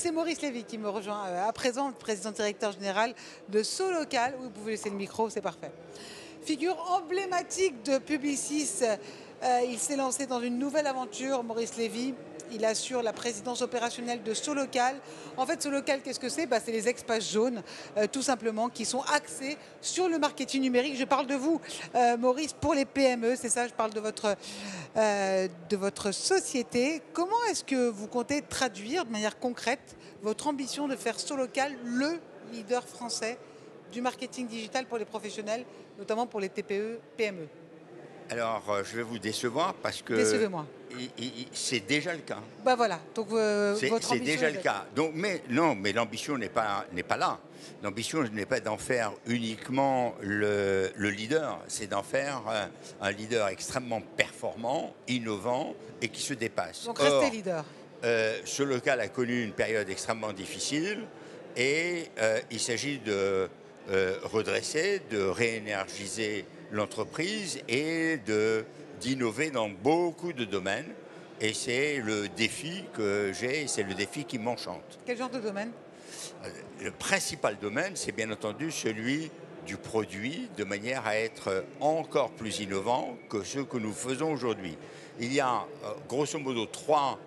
c'est Maurice Lévy qui me rejoint à présent, président directeur général de Solocal. Vous pouvez laisser le micro, c'est parfait. Figure emblématique de Publicis, il s'est lancé dans une nouvelle aventure, Maurice Lévy. Il assure la présidence opérationnelle de Solocal. En fait, Solocal, qu'est-ce que c'est? C'est les espaces jaunes, tout simplement, qui sont axés sur le marketing numérique. Je parle de vous, Maurice, pour les PME, c'est ça, je parle de votre société. Comment est-ce que vous comptez traduire de manière concrète votre ambition de faire Solocal le leader français du marketing digital pour les professionnels, notamment pour les TPE, PME? Alors, je vais vous décevoir parce que c'est déjà le cas. Voilà, donc votre ambition... C'est déjà le cas. Donc, mais l'ambition n'est pas là. L'ambition n'est pas d'en faire uniquement le leader, c'est d'en faire un leader extrêmement performant, innovant et qui se dépasse. Donc restez leader. Solocal a connu une période extrêmement difficile et il s'agit de redresser, de réénergiser l'entreprise et d'innover dans beaucoup de domaines. Et c'est le défi que j'ai, c'est le défi qui m'enchante. Quel genre de domaine? Le principal domaine, c'est bien entendu celui du produit, de manière à être encore plus innovant que ce que nous faisons aujourd'hui. Il y a grosso modo 3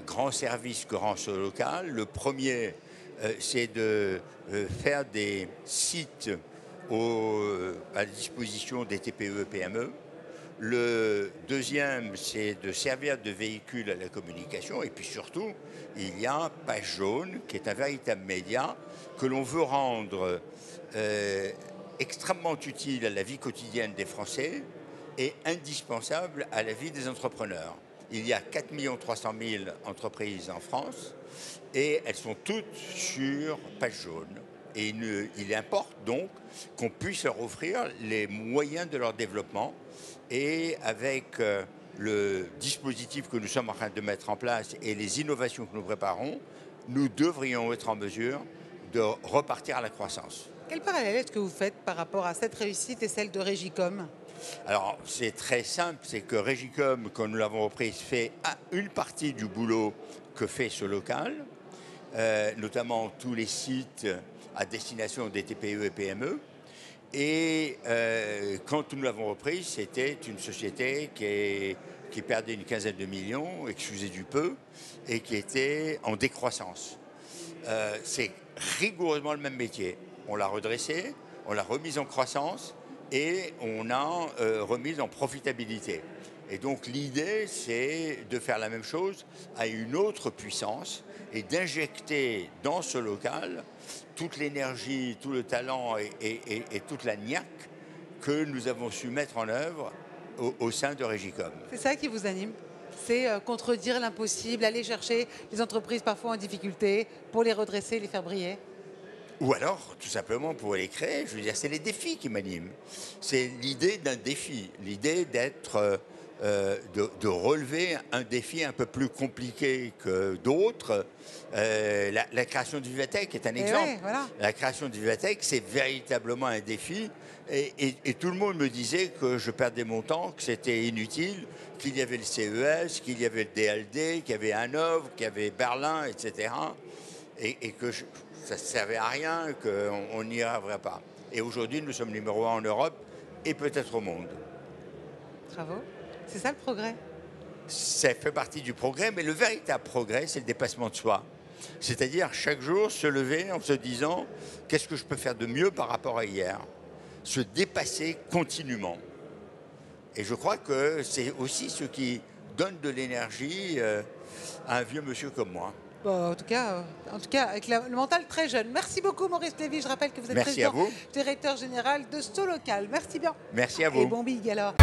grands services que rend Solocal. Le premier, c'est de faire des sites à la disposition des TPE et PME. Le deuxième, c'est de servir de véhicule à la communication. Et puis surtout, il y a Page Jaune, qui est un véritable média que l'on veut rendre extrêmement utile à la vie quotidienne des Français et indispensable à la vie des entrepreneurs. Il y a 4 300 000 entreprises en France et elles sont toutes sur Page Jaune. Et il importe donc qu'on puisse leur offrir les moyens de leur développement. Et avec le dispositif que nous sommes en train de mettre en place et les innovations que nous préparons, nous devrions être en mesure de repartir à la croissance. Quel parallèle est-ce que vous faites par rapport à cette réussite et celle de Régicom? Alors, c'est très simple, c'est que Régicom, quand nous l'avons reprise, fait une partie du boulot que fait Solocal, notamment tous les sites à destination des TPE et PME. Et quand nous l'avons reprise, c'était une société qui perdait une quinzaine de millions, excusez du peu, et qui était en décroissance. C'est rigoureusement le même métier. On l'a redressée, on l'a remise en croissance et on a remise en profitabilité. Et donc l'idée, c'est de faire la même chose à une autre puissance et d'injecter dans Solocal toute l'énergie, tout le talent et toute la niaque que nous avons su mettre en œuvre au sein de Régicom. C'est ça qui vous anime? C'est contredire l'impossible, aller chercher les entreprises parfois en difficulté pour les redresser, les faire briller? Ou alors, tout simplement, pour les créer, je veux dire, c'est les défis qui m'animent. C'est l'idée d'un défi, l'idée d'être... de relever un défi un peu plus compliqué que d'autres. La création de Vivatech est un exemple. Oui, voilà. La création de Vivatech, c'est véritablement un défi. Et tout le monde me disait que je perdais mon temps, que c'était inutile, qu'il y avait le CES, qu'il y avait le DLD, qu'il y avait Hanovre, qu'il y avait Berlin, etc. Et que ça ne servait à rien, qu'on n'y arriverait pas. Et aujourd'hui, nous sommes numéro 1 en Europe et peut-être au monde. Bravo. C'est ça le progrès? Ça fait partie du progrès, mais le véritable progrès, c'est le dépassement de soi. C'est-à-dire chaque jour se lever en se disant qu'est-ce que je peux faire de mieux par rapport à hier? Se dépasser continuellement. Et je crois que c'est aussi ce qui donne de l'énergie à un vieux monsieur comme moi. En tout cas, avec le mental très jeune. Merci beaucoup, Maurice Lévy. Je rappelle que vous êtes président directeur général de Solocal. Merci bien. Merci à vous. Et bon big alors.